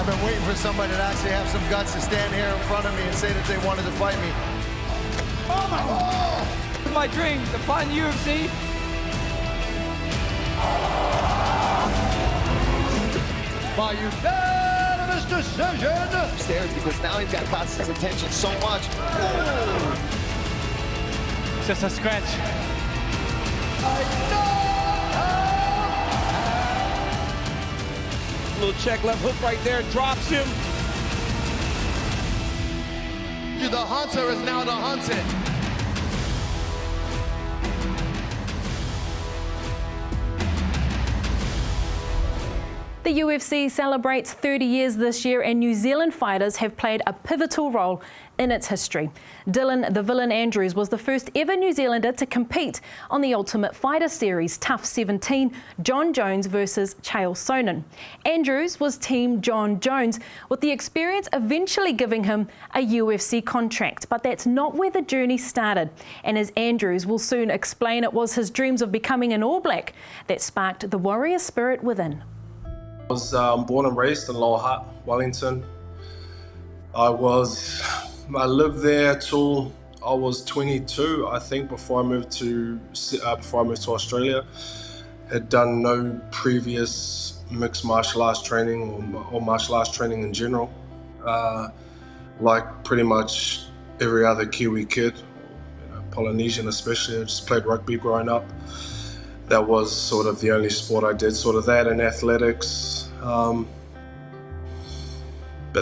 I've been waiting for somebody to actually have some guts to stand here in front of me and say that they wanted to fight me. Oh my God! It's my dream to fight in the UFC. By unanimous decision. Upstairs because now he's got Costa's attention so much. Ooh. Just a scratch. Little check left hook right there, drops him. The hunter is now the hunted. The UFC celebrates 30 years this year, and New Zealand fighters have played a pivotal role in its history. Dylan "The Villain" Andrews was the first ever New Zealander to compete on the Ultimate Fighter series Tough 17, Jon Jones versus Chael Sonnen. Andrews was Team Jon Jones, with the experience eventually giving him a UFC contract. But that's not where the journey started. And as Andrews will soon explain, it was his dreams of becoming an All Black that sparked the warrior spirit within. I was born and raised in Lower Hutt, Wellington. I lived there till I was 22, I think, before I moved to Australia. Had done no previous mixed martial arts training or martial arts training in general. Like pretty much every other Kiwi kid, Polynesian especially. I just played rugby growing up. That was sort of the only sport I did, sort of that and athletics. But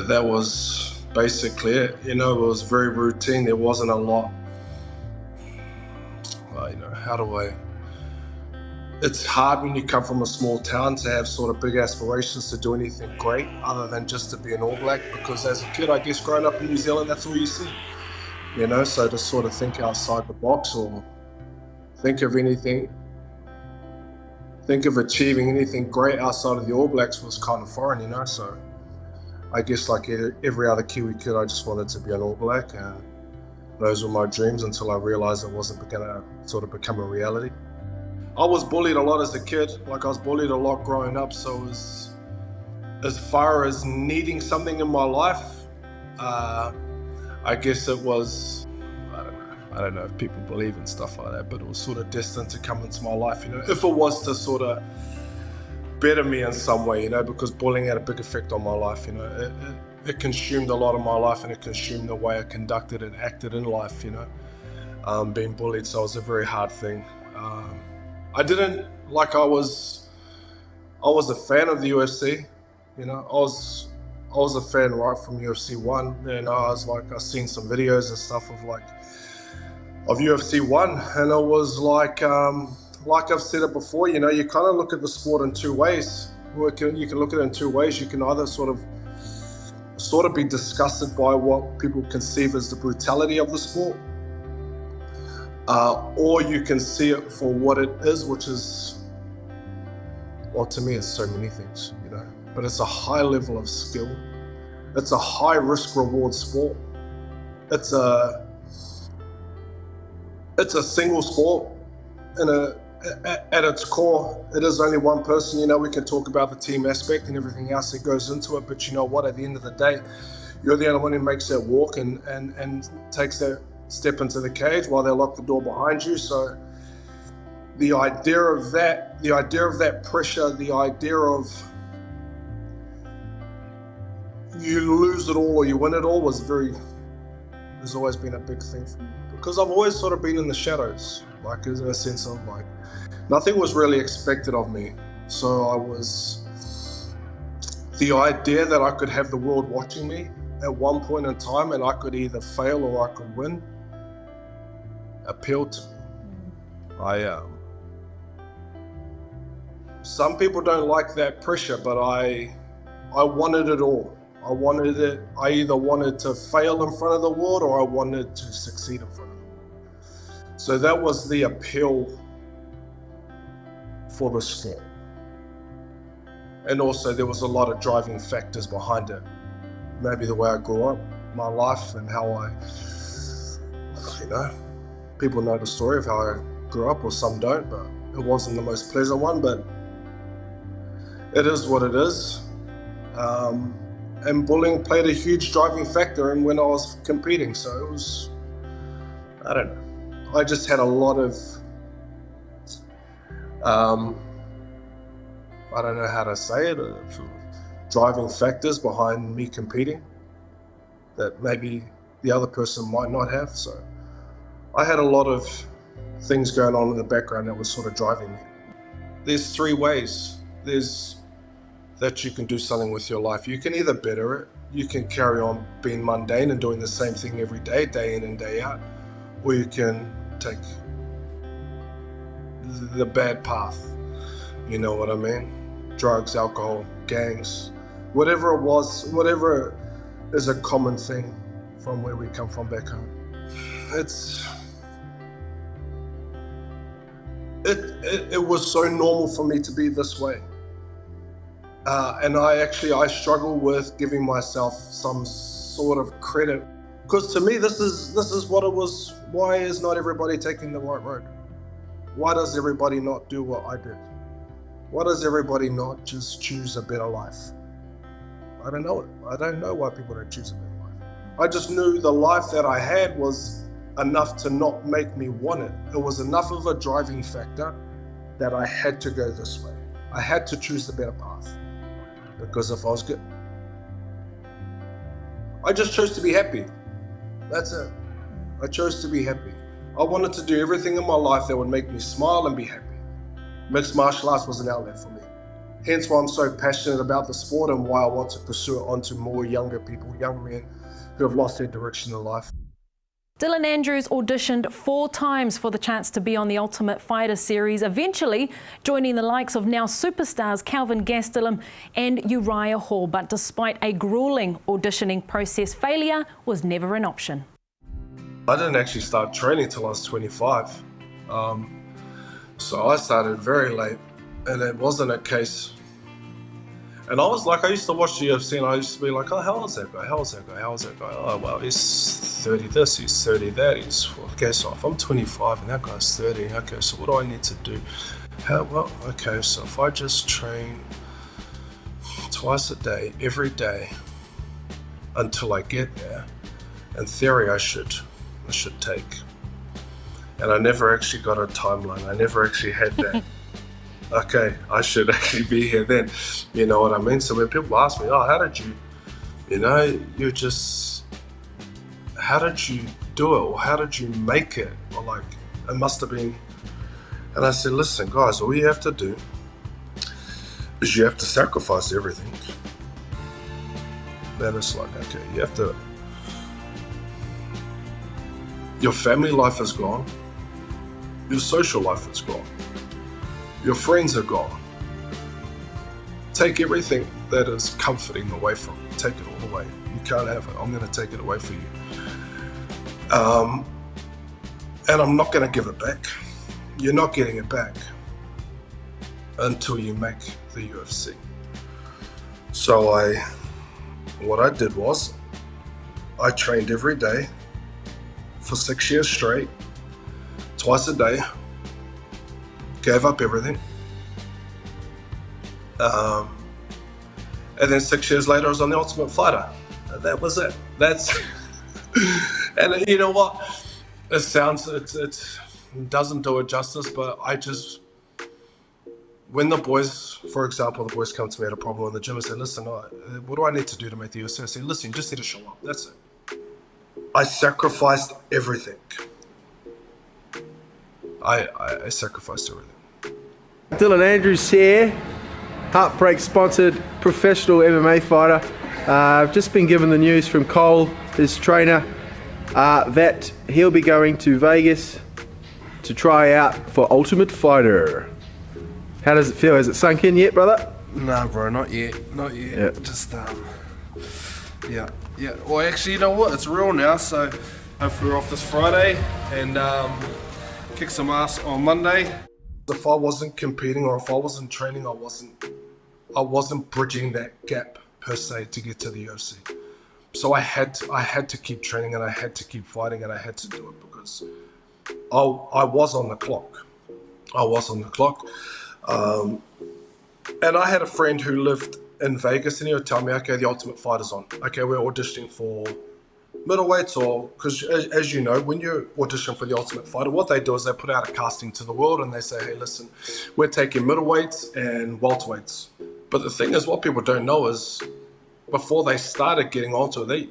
that was basically it. It was very routine. There wasn't a lot, it's hard when you come from a small town to have sort of big aspirations to do anything great other than just to be an All Black, because as a kid, I guess growing up in New Zealand, that's all you see. So to sort of think outside the box or think of achieving anything great outside of the All Blacks was kind of foreign, so I guess like every other Kiwi kid, I just wanted to be an All Black, and those were my dreams until I realized it wasn't going to sort of become a reality. I was bullied a lot as a kid, I was bullied a lot growing up, so as far as needing something in my life, I guess it was, I don't know if people believe in stuff like that, but it was sort of destined to come into my life, if it was to sort of better me in some way, because bullying had a big effect on my life, it consumed a lot of my life, and it consumed the way I conducted and acted in life, being bullied, so it was a very hard thing. I was a fan of the UFC, I was a fan right from UFC 1, I seen some videos and stuff of UFC 1, and it was like I've said it before, you kind of look at the sport in two ways. You can look at it in two ways. You can either sort of be disgusted by what people conceive as the brutality of the sport, or you can see it for what it is, which is, well, to me, it's so many things, but it's a high level of skill. It's a high risk reward sport. It's a single sport, and at its core, it is only one person. We can talk about the team aspect and everything else that goes into it, but you know what? At the end of the day, you're the only one who makes that walk and takes that step into the cage while they lock the door behind you. So the idea of that pressure, the idea of you lose it all or you win it all has always been a big thing for me, because I've always sort of been in the shadows, in a sense of nothing was really expected of me. So the idea that I could have the world watching me at one point in time and I could either fail or I could win appealed to me. Some people don't like that pressure, but I wanted it all. I wanted it. I either wanted to fail in front of the world or I wanted to succeed in front of the world. So that was the appeal for the sport. And also there was a lot of driving factors behind it. Maybe the way I grew up, my life, and how people know the story of how I grew up, or some don't, but it wasn't the most pleasant one, but it is what it is. And bullying played a huge driving factor in when I was competing. So it was, I don't know. I just had a lot of, I don't know how to say it, driving factors behind me competing that maybe the other person might not have. So I had a lot of things going on in the background that was sort of driving me. There's three ways. There's that you can do something with your life. You can either better it, you can carry on being mundane and doing the same thing every day, day in and day out, or you can take the bad path. You know what I mean? Drugs, alcohol, gangs, whatever it was, whatever is a common thing from where we come from back home. It was so normal for me to be this way. And I struggle with giving myself some sort of credit, because to me this is what it was. Why is not everybody taking the right road? Why does everybody not do what I did? Why does everybody not just choose a better life? I don't know it. I don't know why people don't choose a better life. I just knew the life that I had was enough to not make me want it. It was enough of a driving factor that I had to go this way. I had to choose the better path, because if I was good, I just chose to be happy. That's it. I chose to be happy. I wanted to do everything in my life that would make me smile and be happy. Mixed martial arts was an outlet for me. Hence why I'm so passionate about the sport and why I want to pursue it onto more younger people, young men who have lost their direction in life. Dylan Andrews auditioned 4 times for the chance to be on the Ultimate Fighter series, eventually joining the likes of now superstars Kelvin Gastelum and Uriah Hall. But despite a grueling auditioning process, failure was never an option. I didn't actually start training till I was 25. So I started very late, and it wasn't a case. And I used to watch the UFC and I used to be like, oh, how is that guy? How is that guy? How is that guy? Oh, well, he's 30 this, he's 30 that. Okay, so if I'm 25 and that guy's 30, okay, so what do I need to do? Okay, so if I just train twice a day, every day, until I get there, in theory I should take. And I never actually got a timeline. I never actually had that. Okay, I should actually be here then. You know what I mean? So when people ask me, oh, how did you, how did you do it? Or how did you make it? Or like, it must have been. And I said, listen, guys, all you have to do is you have to sacrifice everything. Then it's like, okay, you have to, your family life is gone. Your social life is gone. Your friends are gone. Take everything that is comforting away from you. Take it all away. You can't have it. I'm going to take it away for you. And I'm not going to give it back. You're not getting it back until you make the UFC. So what I did was, I trained every day for 6 years straight, twice a day, gave up everything. And then 6 years later, I was on the Ultimate Fighter. That was it. That's, and you know what? It doesn't do it justice, but when the boys, for example, the boys come to me at a problem in the gym and say, listen, what do I need to do to make the UFC? I say, listen, you just need to show up. That's it. I sacrificed everything. I sacrificed everything. Dylan Andrews here, Heartbreak sponsored professional MMA fighter. I've just been given the news from Cole, his trainer, that he'll be going to Vegas to try out for Ultimate Fighter. How does it feel? Has it sunk in yet, brother? Nah, bro, not yet. Not yet. Yeah. Just, yeah. Well, actually, you know what? It's real now, so hopefully we're off this Friday and kick some ass on Monday. If I wasn't competing or if I wasn't training, I wasn't bridging that gap per se to get to the UFC. So I had to keep training and I had to keep fighting and I had to do it because I was on the clock. And I had a friend who lived in Vegas, and he would tell me, okay, the Ultimate Fighter's on. Okay, we're auditioning for middleweights, or because as you know, when you audition for the Ultimate Fighter, what they do is they put out a casting to the world and they say, hey, listen, we're taking middleweights and welterweights. But the thing is, what people don't know is before they started getting onto it,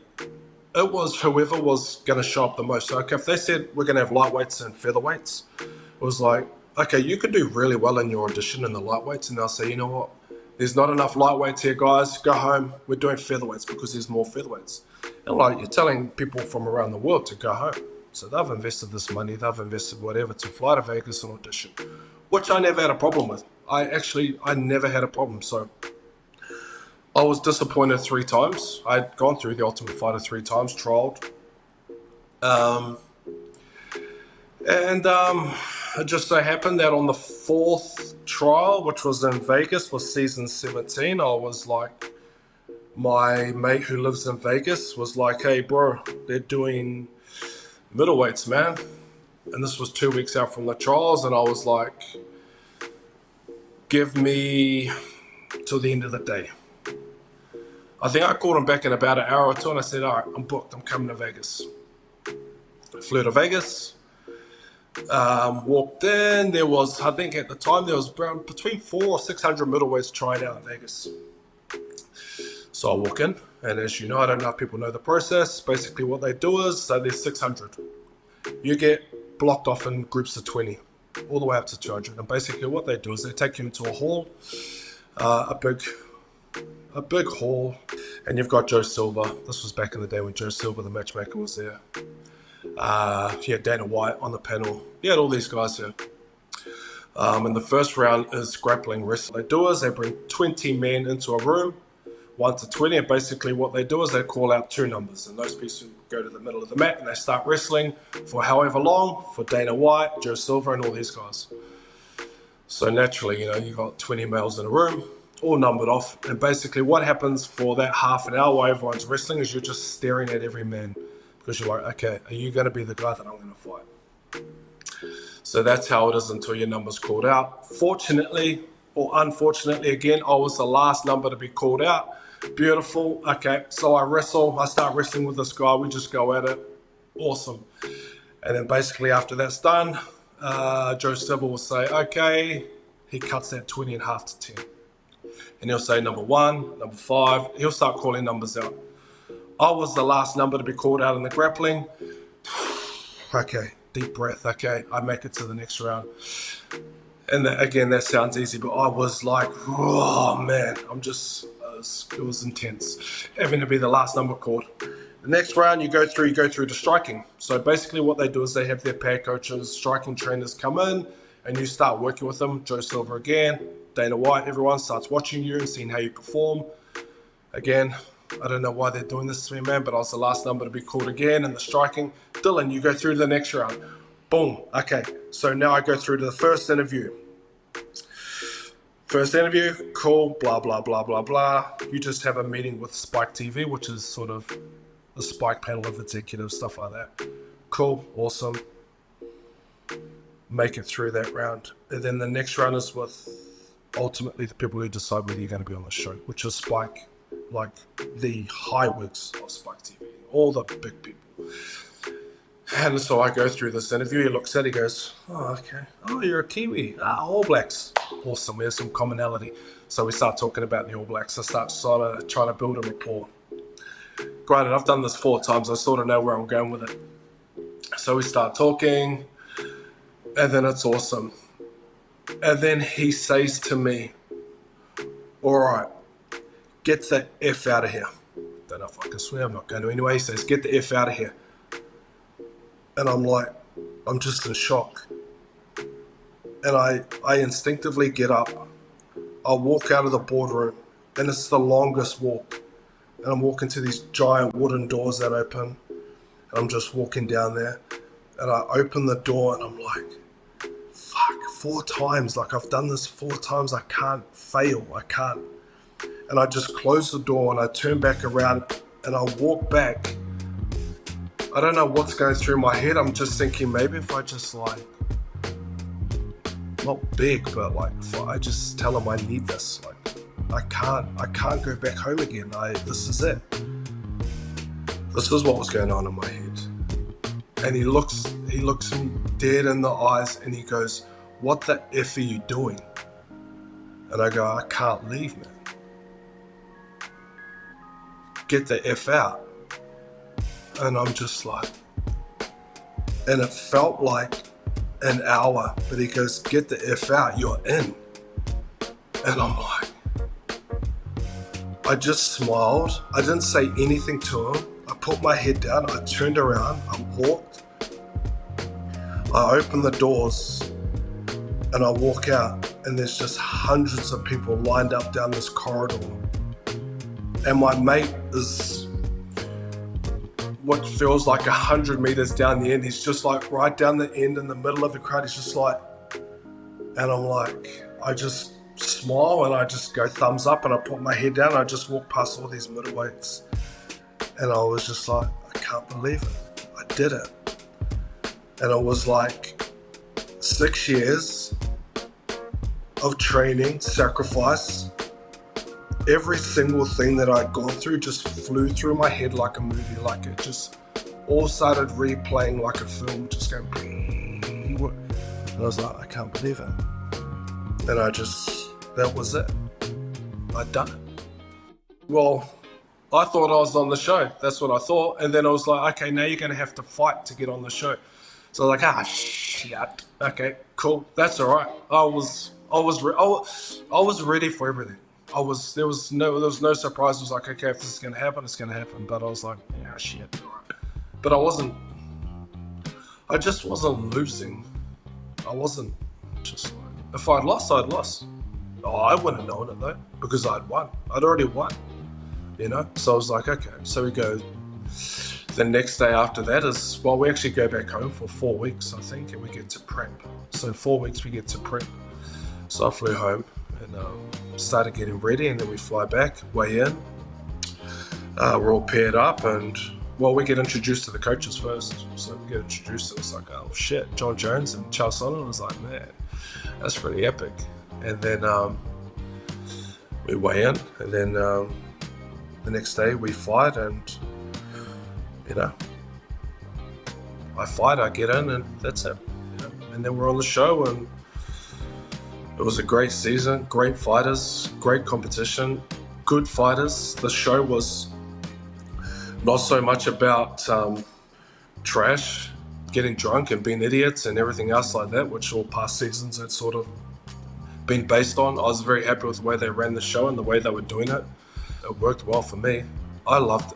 it was whoever was going to show up the most. So okay, if they said we're going to have lightweights and featherweights, it was like, okay, you could do really well in your audition in the lightweights, and they'll say, you know what, there's not enough lightweights here, guys, go home, we're doing featherweights because there's more featherweights. And like, you're telling people from around the world to go home. So they've invested this money, they've invested whatever to fly to Vegas and audition, which I never had a problem with. I never had a problem. So I was disappointed 3 times. I'd gone through the Ultimate Fighter 3 times, trialed. It just so happened that on the 4th trial, which was in Vegas for season 17, I was like, my mate who lives in Vegas was like, hey bro, they're doing middleweights, man. And this was 2 weeks out from the trials, and I was like, give me till the end of the day. I think I called him back in about an hour or 2, and I said, all right, I'm booked, I'm coming to Vegas. I flew to Vegas. Walked in, there was, I think at the time, there was around between 400 or 600 middleweights trying out in Vegas. So I walk in, and as you know, I don't know if people know the process. Basically what they do is, so there's 600. You get blocked off in groups of 20, all the way up to 200. And basically what they do is they take you into a hall, a big hall, and you've got Joe Silva. This was back in the day when Joe Silva, the matchmaker, was there. You had Dana White on the panel. You had all these guys here. And the first round is grappling wrestling. What they do is they bring 20 men into a room, 1 to 20, and basically what they do is they call out 2 numbers, and those people go to the middle of the mat and they start wrestling for however long, for Dana White, Joe Silva, and all these guys. So naturally, you know, you got 20 males in a room, all numbered off, and basically what happens for that half an hour while everyone's wrestling is you're just staring at every man. Because you're like, okay, are you going to be the guy that I'm going to fight? So that's how it is until your number's called out. Fortunately, or unfortunately, again, I was the last number to be called out. Beautiful. Okay, so I start wrestling with this guy. We just go at it. Awesome. And then basically after that's done, Joe Silva will say, okay, he cuts that 20 in half to 10. And he'll say number 1, number 5. He'll start calling numbers out. I was the last number to be called out in the grappling. Okay, deep breath. Okay, I make it to the next round. And again, that sounds easy, but I was like, oh man, it was intense. Having to be the last number called. The next round you go through to striking. So basically what they do is they have their pair coaches, striking trainers come in, and you start working with them. Joe Silva again, Dana White, everyone starts watching you and seeing how you perform. Again, I don't know why they're doing this to me, man, but I was the last number to be called again in the striking. Dylan, you go through to the next round. Boom. Okay, so now I go through to the first interview. First interview, cool, blah, blah, blah, blah, blah. You just have a meeting with Spike TV, which is sort of a Spike panel of executives, stuff like that. Cool, awesome. Make it through that round. And then the next round is with ultimately the people who decide whether you're going to be on the show, which is Spike, like the highwigs of Spike TV, all the big people. And so I go through this interview, he looks at it, he goes, oh, okay. Oh, you're a Kiwi. All Blacks. Awesome, there's some commonality. So we start talking about the All Blacks. I start sort of trying to build a rapport. Granted, I've done this 4 times. I sort of know where I'm going with it. So we start talking, and then it's awesome. And then he says to me, all right, get the F out of here. Don't know if I can swear, I'm not going to anyway. He says, get the F out of here. And I'm like, I'm just in shock. And I instinctively get up. I walk out of the boardroom, and it's the longest walk. And I'm walking to these giant wooden doors that open. And I'm just walking down there. And I open the door, and I'm like, fuck, 4 times. Like, I've done this 4 times. I can't fail. I can't. And I just close the door, and I turn back around, and I walk back. I don't know what's going through my head. I'm just thinking maybe if I just like, not big, but like if I just tell him I need this, like I can't go back home again. This is it. This is what was going on in my head. And he looks me dead in the eyes and he goes, "What the F are you doing?" And I go, "I can't leave, man. Get the F out." And I'm just like, and it felt like an hour, but he goes, "Get the F out, you're in." And I'm like, I just smiled. I didn't say anything to him. I put my head down, I turned around, I walked. I opened the doors and I walk out and there's just hundreds of people lined up down this corridor. And my mate is what feels like 100 meters down the end. He's just like right down the end in the middle of the crowd. He's just like, and I'm like, I just smile and I just go thumbs up and I put my head down and I just walk past all these middleweights. And I was just like, I can't believe it. I did it. And it was like 6 years of training, sacrifice. Every single thing that I'd gone through just flew through my head like a movie, like it just all started replaying like a film, just going. And I was like, I can't believe it. And that was it. I'd done it. Well, I thought I was on the show. That's what I thought. And then I was like, okay, now you're going to have to fight to get on the show. So I was like, shit. Okay, cool. That's all right. I was ready for everything. There was no surprise. It was like, okay, if this is going to happen, it's going to happen. But I was like, yeah, shit. All right. But I just wasn't losing. I wasn't just like, if I'd lost, I'd lost. Oh, I wouldn't have known it though, because I'd won. I'd already won, you know? So I was like, okay. So we go, the next day after that is, well, we actually go back home for 4 weeks, I think, and we get to prep. So 4 weeks we get to prep. So I flew home and started getting ready, and then we fly back, weigh in. We're all paired up, and well, we get introduced to the coaches first. So we get introduced, and it's like, oh shit, Jon Jones and Charles Sonnen. I was like, man, that's pretty epic. And then we weigh in, and then the next day we fight, and you know, I fight, I get in, and that's it. You know? And then we're on the show, and it was a great season, great fighters, great competition, good fighters. The show was not so much about trash, getting drunk and being idiots and everything else like that, which all past seasons had sort of been based on. I was very happy with the way they ran the show and the way they were doing it. It worked well for me. I loved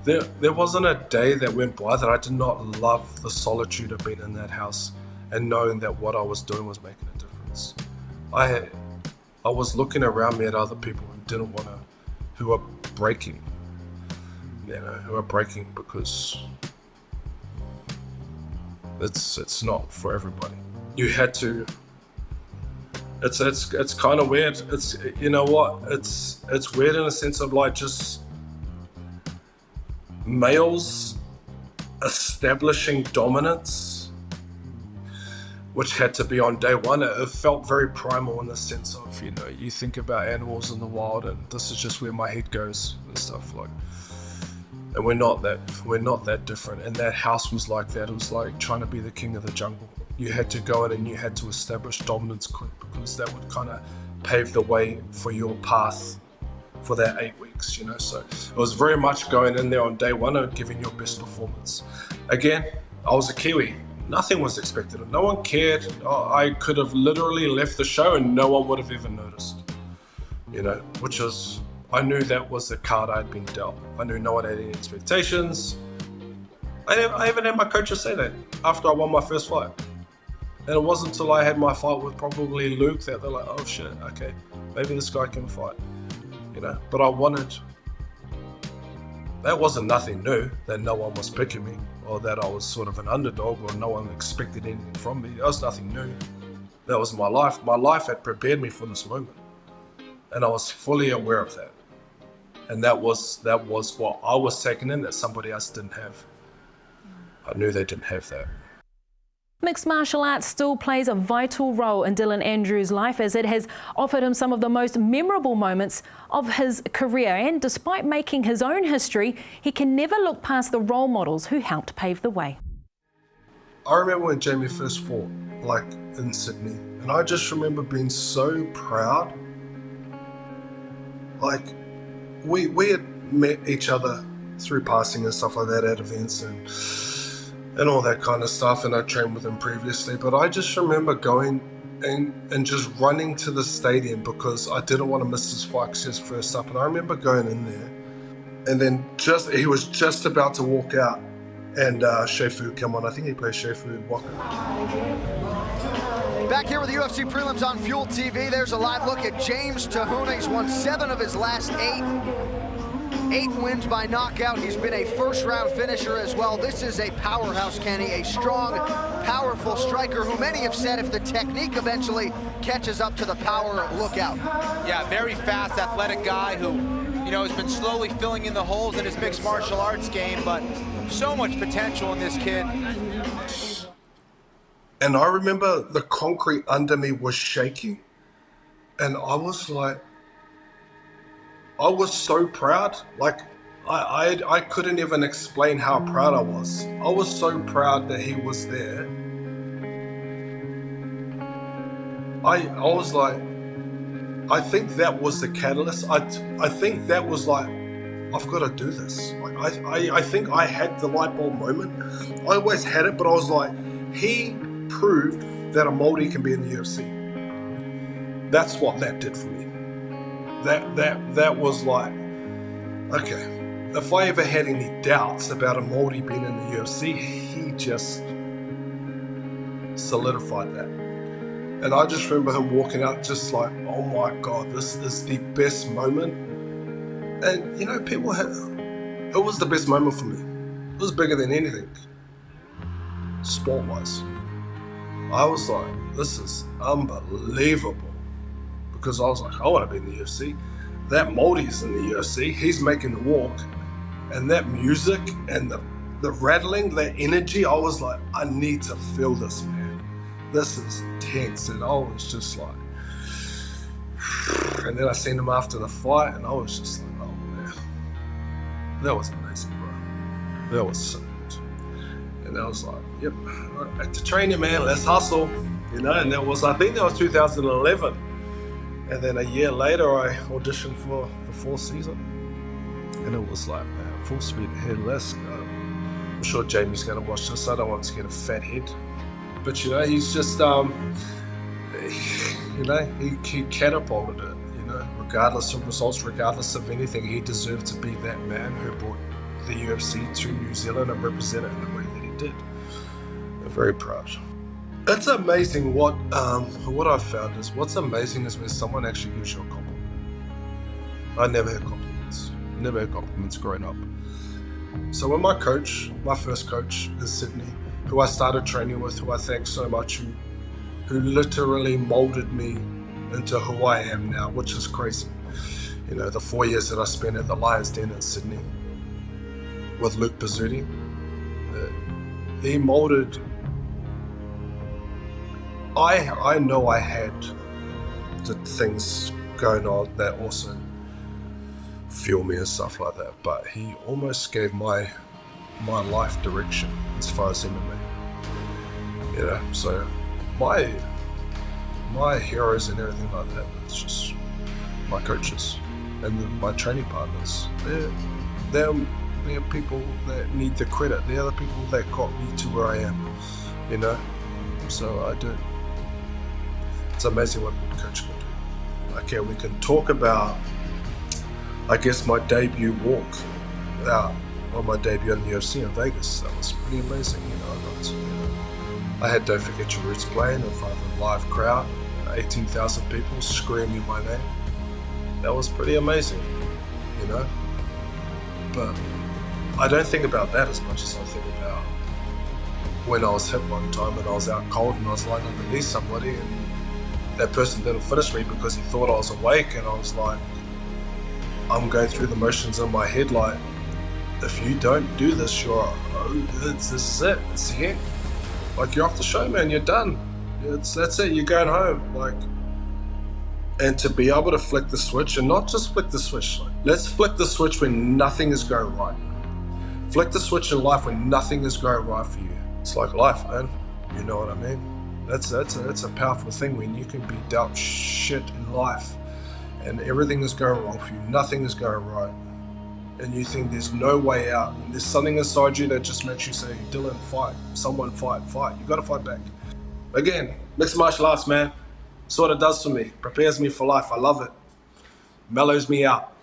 it. There wasn't a day that went by that I did not love the solitude of being in that house and knowing that what I was doing was making a difference. I was looking around me at other people who are breaking, who are breaking because it's not for everybody. You had to. It's kind of weird. It's, you know what? It's weird in a sense of like just males establishing dominance, which had to be on day one. It felt very primal in the sense of, you know, you think about animals in the wild, and this is just where my head goes and stuff like. And we're not that different. And that house was like that. It was like trying to be the king of the jungle. You had to go in and you had to establish dominance quick, because that would kind of pave the way for your path for that 8 weeks, you know. So it was very much going in there on day one and giving your best performance. Again, I was a Kiwi. Nothing was expected. No one cared. I could have literally left the show and no one would have even noticed, you know, which was, I knew that was the card I'd been dealt. I knew no one had any expectations. I even had my coaches say that after I won my first fight. And it wasn't until I had my fight with probably Luke that they're like, oh shit, okay, maybe this guy can fight, you know. But that wasn't nothing new, that no one was picking me, or that I was sort of an underdog, or no one expected anything from me. That was nothing new. That was my life. My life had prepared me for this moment. And I was fully aware of that. And that was what I was taking in that somebody else didn't have. I knew they didn't have that. Mixed martial arts still plays a vital role in Dylan Andrews' life, as it has offered him some of the most memorable moments of his career. And despite making his own history, he can never look past the role models who helped pave the way. I remember when Jamie first fought, like in Sydney, and I just remember being so proud. Like, we had met each other through passing and stuff like that at events and all that kind of stuff, and I trained with him previously, but I just remember going and just running to the stadium because I didn't want to miss his fight 'cause he was first up, and I remember going in there, and then he was just about to walk out, and Shefu come on. I think he plays Shefu Walker. Back here with the UFC prelims on Fuel TV, there's a live look at James Tahuna. He's won 7 of his last 8. 8 wins by knockout. He's been a first-round finisher as well. This is a powerhouse, Kenny, a strong, powerful striker who many have said if the technique eventually catches up to the power, look out. Yeah, very fast, athletic guy who, has been slowly filling in the holes in his mixed martial arts game, but so much potential in this kid. And I remember the concrete under me was shaking, and I was like, I was so proud. Like, I couldn't even explain how proud I was. I was so proud that he was there. I was like, I think that was the catalyst. I think that was like, I've got to do this. Like, I think I had the light bulb moment. I always had it, but I was like, he proved that a Māori can be in the UFC. That's what that did for me. That was like, okay, if I ever had any doubts about a Māori being in the UFC, he just solidified that. And I just remember him walking out just like, oh my God, this is the best moment. And people it was the best moment for me. It was bigger than anything, sport-wise. I was like, this is unbelievable. Because I was like, I want to be in the UFC. That Māori's in the UFC. He's making the walk. And that music and the rattling, that energy, I was like, I need to feel this, man. This is tense. And I was just like, and then I seen him after the fight, and I was just like, oh man, that was amazing, bro. That was so good. And I was like, yep, back to training, man. Let's hustle. And that was, I think that was 2011. And then a year later, I auditioned for the 4th season. And it was like, man, full speed ahead, let's go. I'm sure Jamie's going to watch this. I don't want to get a fat head. But, he's just, he catapulted it, regardless of results, regardless of anything. He deserved to be that man who brought the UFC to New Zealand and represent it in the way that he did. I'm very proud. It's amazing what I've found is, what's amazing is when someone actually gives you a compliment. I never had compliments. Never had compliments growing up. So when my first coach in Sydney, who I started training with, who I thank so much, who literally molded me into who I am now, which is crazy. The 4 years that I spent at the Lions Den in Sydney with Luke Pizzuti, he molded. I know I had the things going on that also fuel me and stuff like that, but he almost gave my life direction as far as MMA. So my heroes and everything like that, it's just my coaches and my training partners. They're people that need the credit. They're the people that got me to where I am, So I do. It's amazing what a good coach can do. Okay, we can talk about, I guess, my debut walk my debut in the UFC in Vegas. That was pretty amazing. I had Don't Forget Your Roots playing in front of a live crowd, 18,000 people screaming my name. That was pretty amazing, But I don't think about that as much as I think about when I was hit one time and I was out cold and I was lying underneath somebody and that person didn't finish me because he thought I was awake, and I was like, I'm going through the motions in my head like, if you don't do this, this is it, it's the end. Like, you're off the show, man. You're done. That's it. You're going home. Like, and to be able to flick the switch, and not just flick the switch. Like, let's flick the switch when nothing is going right. Flick the switch in life when nothing is going right for you. It's like life, man. You know what I mean? That's a powerful thing when you can be dealt shit in life, and everything is going wrong for you. Nothing is going right. And you think there's no way out, and there's something inside you that just makes you say, Dylan, fight. Someone fight. You gotta fight back. Again, mixed martial arts, man. It's what it does for me. Prepares me for life. I love it. Mellows me out.